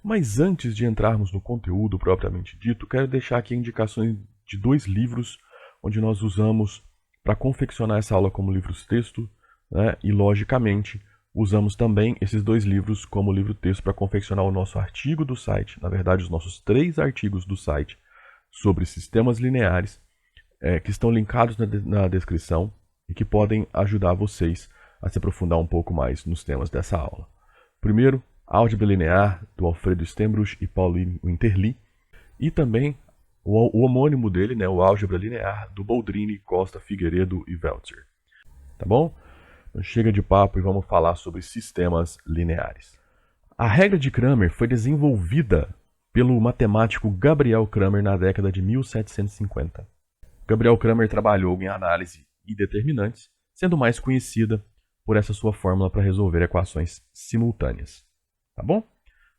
Mas antes de entrarmos no conteúdo propriamente dito, quero deixar aqui indicações de 2 livros onde nós usamos para confeccionar essa aula como livros-texto, né? E, logicamente, usamos também esses 2 livros como livro-texto para confeccionar o nosso artigo do site, na verdade, os nossos 3 artigos do site sobre sistemas lineares, que estão linkados na descrição e que podem ajudar vocês a se aprofundar um pouco mais nos temas dessa aula. Primeiro, Álgebra Linear, do Alfredo Stembruch e Paulo Winterli, e também o homônimo dele, né, o Álgebra Linear, do Boldrini, Costa, Figueiredo e Welzer. Tá bom? Então chega de papo e vamos falar sobre sistemas lineares. A regra de Cramer foi desenvolvida pelo matemático Gabriel Cramer na década de 1750. Gabriel Cramer trabalhou em análise e determinantes, sendo mais conhecida por essa sua fórmula para resolver equações simultâneas. Tá bom?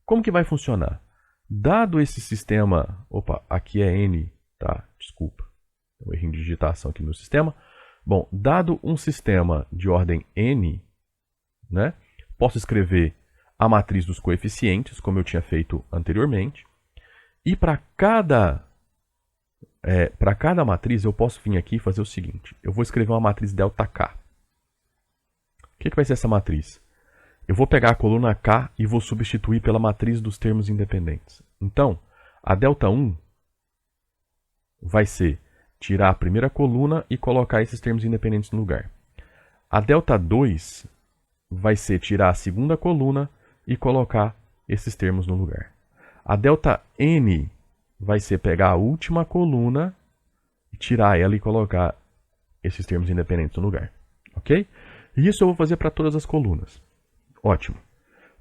Como que vai funcionar? Dado esse sistema... Opa, aqui é N, tá? Desculpa. Um erro de digitação aqui no sistema. Bom, dado um sistema de ordem N, né, posso escrever a matriz dos coeficientes, como eu tinha feito anteriormente. E para cada matriz, eu posso vir aqui e fazer o seguinte. Eu vou escrever uma matriz ΔK. O que vai ser essa matriz? Eu vou pegar a coluna K e vou substituir pela matriz dos termos independentes. Então, a ΔI vai ser tirar a primeira coluna e colocar esses termos independentes no lugar. A ΔI vai ser tirar a segunda coluna e colocar esses termos no lugar. A ΔN vai ser pegar a última coluna, tirar ela e colocar esses termos independentes no lugar. Ok? E isso eu vou fazer para todas as colunas. Ótimo.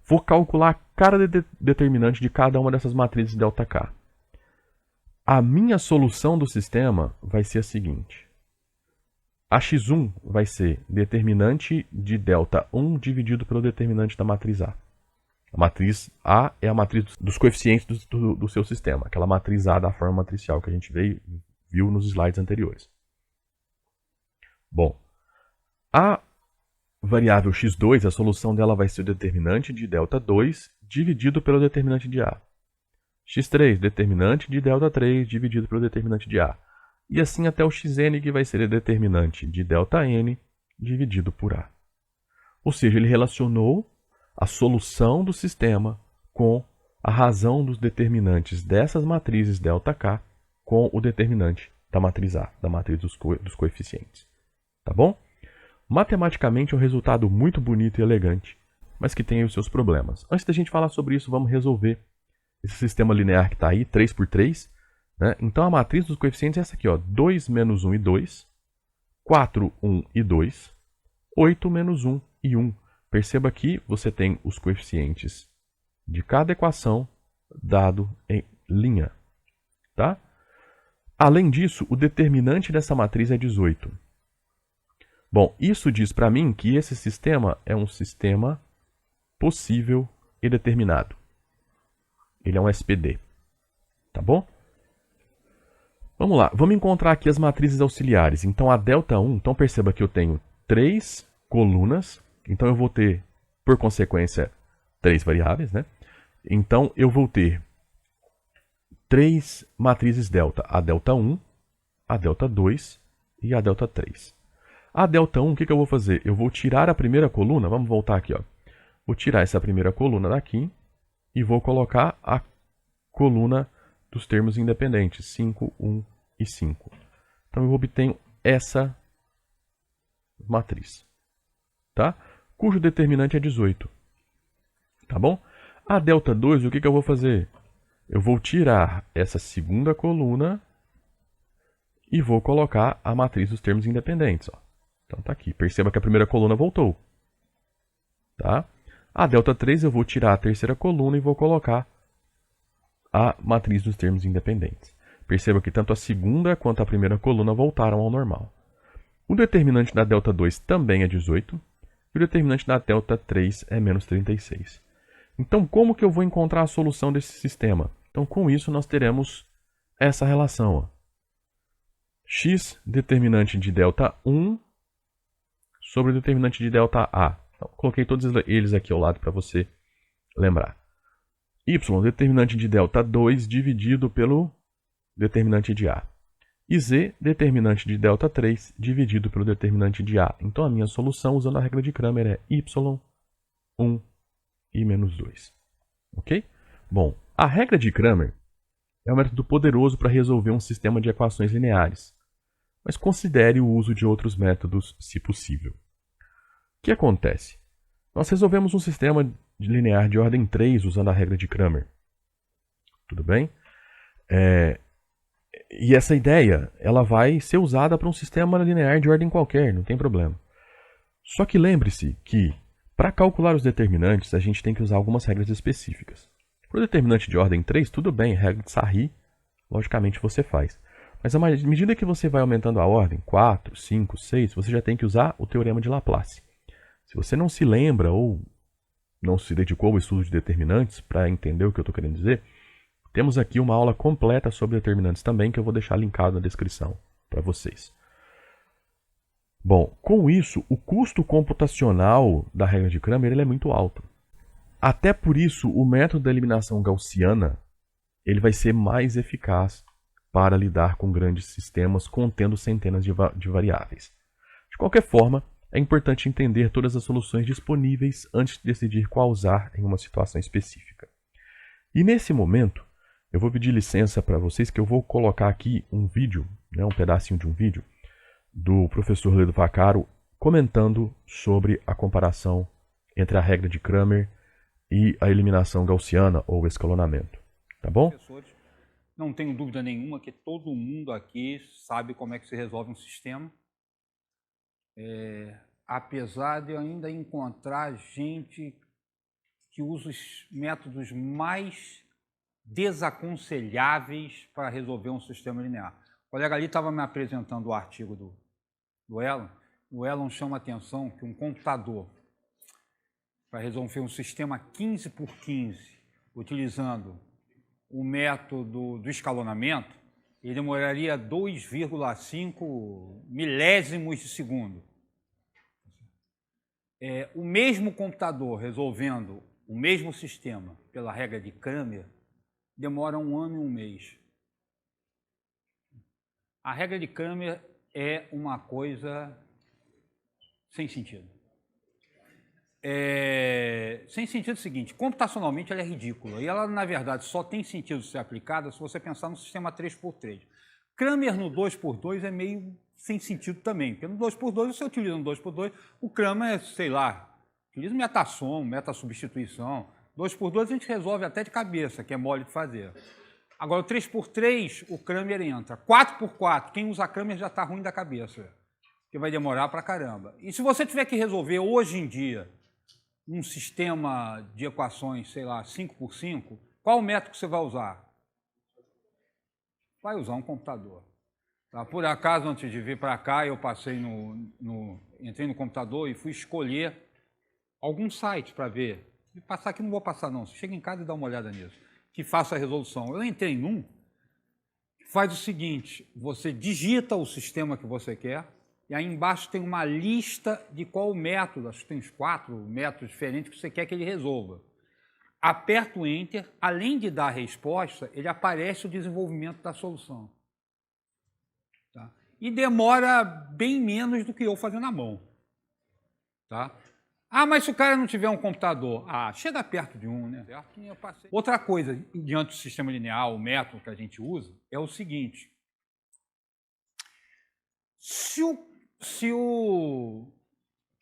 Vou calcular cada determinante de cada uma dessas matrizes ΔK. A minha solução do sistema vai ser a seguinte. A x1 vai ser determinante de ΔI dividido pelo determinante da matriz A. A matriz A é a matriz dos coeficientes do seu sistema, aquela matriz A da forma matricial que a gente viu nos slides anteriores. Bom, a variável x2, a solução dela vai ser o determinante de ΔI dividido pelo determinante de A. x3, determinante de ΔI dividido pelo determinante de A. E assim até o xn, que vai ser o determinante de ΔN dividido por A. Ou seja, ele relacionou a solução do sistema com a razão dos determinantes dessas matrizes ΔK com o determinante da matriz A, da matriz dos coeficientes. Tá bom? Matematicamente é um resultado muito bonito e elegante, mas que tem os seus problemas. Antes da gente falar sobre isso, vamos resolver esse sistema linear que está aí, 3 por 3. Né? Então a matriz dos coeficientes é essa aqui, ó, 2 menos 1 e 2, 4, 1 e 2, 8 menos 1 e 1. Perceba que você tem os coeficientes de cada equação dado em linha. Tá? Além disso, o determinante dessa matriz é 18. Bom, isso diz para mim que esse sistema é um sistema possível e determinado. Ele é um SPD. Tá bom? Vamos lá, vamos encontrar aqui as matrizes auxiliares. Então, a ΔI, então perceba que eu tenho 3 colunas. Então, eu vou ter, por consequência, 3 variáveis, né? Então, eu vou ter 3 matrizes delta. A ΔI, a ΔI e a ΔI. A ΔI, o que eu vou fazer? Eu vou tirar a primeira coluna, vamos voltar aqui, ó. Vou tirar essa primeira coluna daqui e vou colocar a coluna dos termos independentes, 5, 1 e 5. Então, eu obtenho essa matriz, tá? Cujo determinante é 18. Tá bom? A ΔI, o que eu vou fazer? Eu vou tirar essa segunda coluna e vou colocar a matriz dos termos independentes. Ó. Então, tá aqui. Perceba que a primeira coluna voltou. Tá? A ΔI, eu vou tirar a terceira coluna e vou colocar a matriz dos termos independentes. Perceba que tanto a segunda quanto a primeira coluna voltaram ao normal. O determinante da ΔI também é 18. E o determinante da ΔI é menos 36. Então, como que eu vou encontrar a solução desse sistema? Então, com isso, nós teremos essa relação. Ó. X determinante de ΔI sobre o determinante de ΔA. Então, coloquei todos eles aqui ao lado para você lembrar. Y, determinante de delta 2 dividido pelo determinante de A. E Z, determinante de delta 3 dividido pelo determinante de A. Então a minha solução, usando a regra de Cramer, é Y, 1 e menos 2. Ok? Bom, a regra de Cramer é um método poderoso para resolver um sistema de equações lineares, mas considere o uso de outros métodos, se possível. O que acontece? Nós resolvemos um sistema linear de ordem 3 usando a regra de Cramer. Tudo bem? E essa ideia ela vai ser usada para um sistema linear de ordem qualquer, não tem problema. Só que lembre-se que, para calcular os determinantes, a gente tem que usar algumas regras específicas. Para o determinante de ordem 3, tudo bem, regra de Sarri, logicamente você faz. Mas à medida que você vai aumentando a ordem, 4, 5, 6, você já tem que usar o teorema de Laplace. Se você não se lembra ou não se dedicou ao estudo de determinantes, para entender o que eu estou querendo dizer, temos aqui uma aula completa sobre determinantes também, que eu vou deixar linkado na descrição para vocês. Bom, com isso, o custo computacional da regra de Cramer ele é muito alto. Até por isso, o método da eliminação gaussiana ele vai ser mais eficaz para lidar com grandes sistemas contendo centenas de variáveis. De qualquer forma, é importante entender todas as soluções disponíveis antes de decidir qual usar em uma situação específica. E nesse momento, eu vou pedir licença para vocês que eu vou colocar aqui um vídeo, um pedacinho de um vídeo, do professor Ledo Vaccaro comentando sobre a comparação entre a regra de Cramer e a eliminação gaussiana ou escalonamento. Tá bom? Não tenho dúvida nenhuma que todo mundo aqui sabe como é que se resolve um sistema. Apesar de eu ainda encontrar gente que usa os métodos mais desaconselháveis para resolver um sistema linear. O colega ali estava me apresentando o artigo do Elon. O Elon chama a atenção que um computador, para resolver um sistema 15 por 15, utilizando o método do escalonamento, ele demoraria 2,5 milésimos de segundo. O mesmo computador resolvendo o mesmo sistema pela regra de Cramer demora 1 ano e 1 mês. A regra de Cramer é uma coisa sem sentido. Sem sentido é o seguinte, computacionalmente ela é ridícula e ela, na verdade, só tem sentido ser aplicada se você pensar no sistema 3x3. Cramer no 2x2 é meio sem sentido também, porque no 2x2 você utiliza no 2x2, o Cramer, sei lá, utiliza metasom, metasubstituição. 2x2 a gente resolve até de cabeça, que é mole de fazer. Agora, o 3x3, o Cramer entra. 4x4, quem usa Cramer já está ruim da cabeça, que vai demorar pra caramba. E se você tiver que resolver hoje em dia um sistema de equações, sei lá, 5x5, qual o método que você vai usar? Vai usar um computador. Tá? Por acaso, antes de vir para cá, eu passei entrei no computador e fui escolher algum site para ver. E passar aqui não vou passar não, você chega em casa e dá uma olhada nisso, que faça a resolução. Eu entrei num, faz o seguinte, você digita o sistema que você quer, e aí embaixo tem uma lista de qual método, acho que tem uns 4 métodos diferentes que você quer que ele resolva. Aperta o Enter, além de dar a resposta, ele aparece o desenvolvimento da solução. Tá? E demora bem menos do que eu fazendo na mão. Tá? Ah, mas se o cara não tiver um computador, chega perto de um, né? Outra coisa, diante do sistema linear, o método que a gente usa, é o seguinte. Se o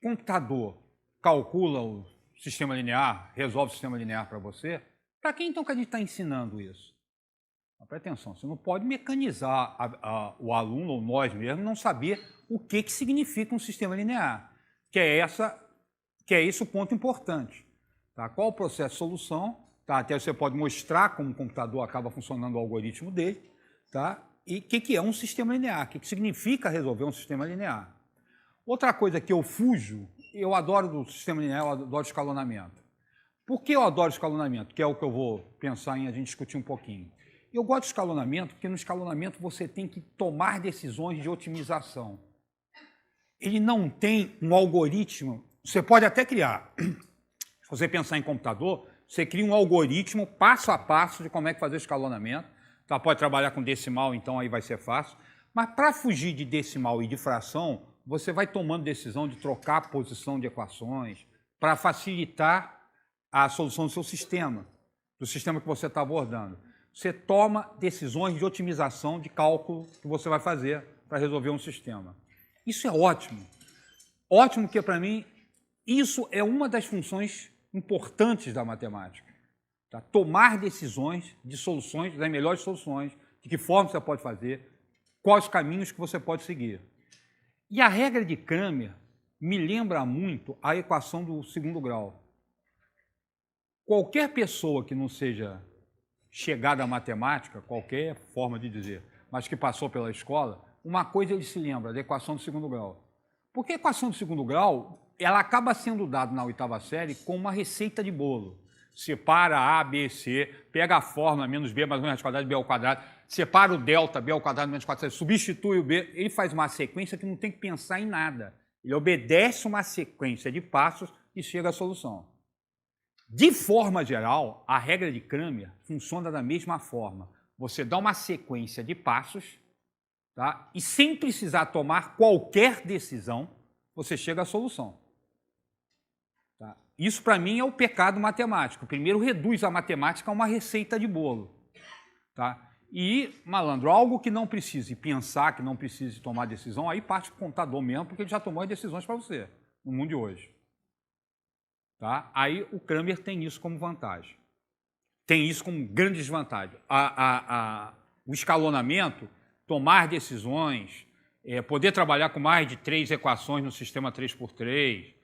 computador calcula o sistema linear, resolve o sistema linear para você, para quem então que a gente está ensinando isso? Presta atenção, você não pode mecanizar o aluno ou nós mesmos não saber o que significa um sistema linear, que é esse o ponto importante. Tá? Qual o processo de solução? Tá? Até você pode mostrar como o computador acaba funcionando o algoritmo dele. Tá? E o que é um sistema linear? O que significa resolver um sistema linear? Outra coisa que eu fujo, eu adoro do sistema linear, eu adoro escalonamento. Por que eu adoro escalonamento? Que é o que eu vou pensar em a gente discutir um pouquinho. Eu gosto de escalonamento porque no escalonamento você tem que tomar decisões de otimização. Ele não tem um algoritmo. Você pode até criar. Se você pensar em computador, Você cria um algoritmo passo a passo de como é que fazer o escalonamento. Tá? Pode trabalhar com decimal, então aí vai ser fácil. Mas para fugir de decimal e de fração, você vai tomando decisão de trocar a posição de equações para facilitar a solução do seu sistema, do sistema que você está abordando. Você toma decisões de otimização de cálculo que você vai fazer para resolver um sistema. Isso é ótimo. Ótimo porque, para mim, isso é uma das funções importantes da matemática. Tá? Tomar decisões de soluções, das melhores soluções, de que forma você pode fazer, quais os caminhos que você pode seguir. E a regra de Cramer me lembra muito a equação do segundo grau. Qualquer pessoa que não seja chegada à matemática, qualquer forma de dizer, mas que passou pela escola, uma coisa ele se lembra, da equação do segundo grau. Porque a equação do segundo grau, ela acaba sendo dada na oitava série com uma receita de bolo. Separa A, B, C, pega a fórmula menos B mais 1 raiz quadrada de B ao quadrado, separa o delta, B ao quadrado menos 4, substitui o B, ele faz uma sequência que não tem que pensar em nada. Ele obedece uma sequência de passos e chega à solução. De forma geral, a regra de Cramer funciona da mesma forma. Você dá uma sequência de passos, tá? E sem precisar tomar qualquer decisão, você chega à solução. Tá? Isso, para mim, é o pecado matemático. Primeiro, reduz a matemática a uma receita de bolo. Tá? E, malandro, algo que não precise pensar, que não precise tomar decisão, aí parte para o contador mesmo, porque ele já tomou as decisões para você, no mundo de hoje. Tá? Aí o Cramer tem isso como vantagem. Tem isso como grande desvantagem. O escalonamento, tomar decisões, poder trabalhar com mais de 3 equações no sistema 3x3,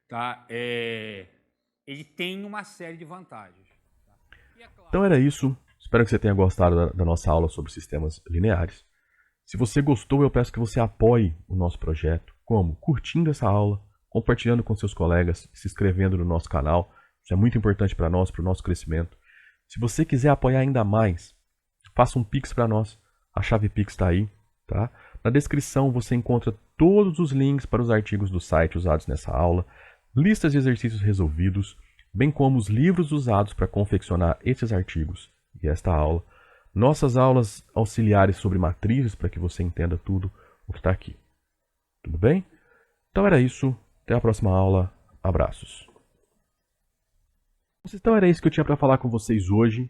tá? Ele tem uma série de vantagens. Tá? E claro... Então era isso. Espero que você tenha gostado da nossa aula sobre sistemas lineares. Se você gostou, eu peço que você apoie o nosso projeto. Como? Curtindo essa aula, compartilhando com seus colegas, se inscrevendo no nosso canal. Isso é muito importante para nós, para o nosso crescimento. Se você quiser apoiar ainda mais, faça um Pix para nós. A chave Pix está aí. Tá? Na descrição você encontra todos os links para os artigos do site usados nessa aula, listas de exercícios resolvidos, bem como os livros usados para confeccionar esses artigos e esta aula, nossas aulas auxiliares sobre matrizes para que você entenda tudo o que está aqui. Tudo bem? Então era isso. Até a próxima aula. Abraços. Então era isso que eu tinha para falar com vocês hoje.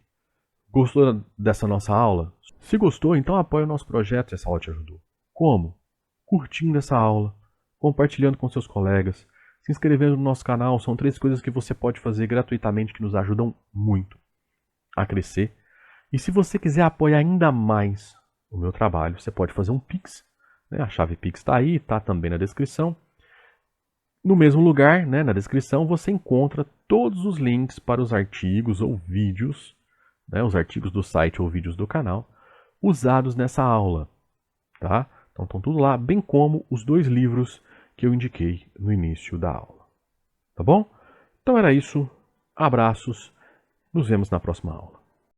Gostou dessa nossa aula? Se gostou, então apoie o nosso projeto se essa aula te ajudou. Como? Curtindo essa aula, compartilhando com seus colegas, se inscrevendo no nosso canal. São 3 coisas que você pode fazer gratuitamente que nos ajudam muito a crescer. E se você quiser apoiar ainda mais o meu trabalho, você pode fazer um Pix. Né? A chave Pix está aí, está também na descrição. No mesmo lugar, né, na descrição, você encontra todos os links para os artigos ou vídeos, né, os artigos do site ou vídeos do canal, usados nessa aula. Tá? Então estão tudo lá, bem como os 2 livros que eu indiquei no início da aula. Tá bom? Então era isso. Abraços. Nos vemos na próxima aula.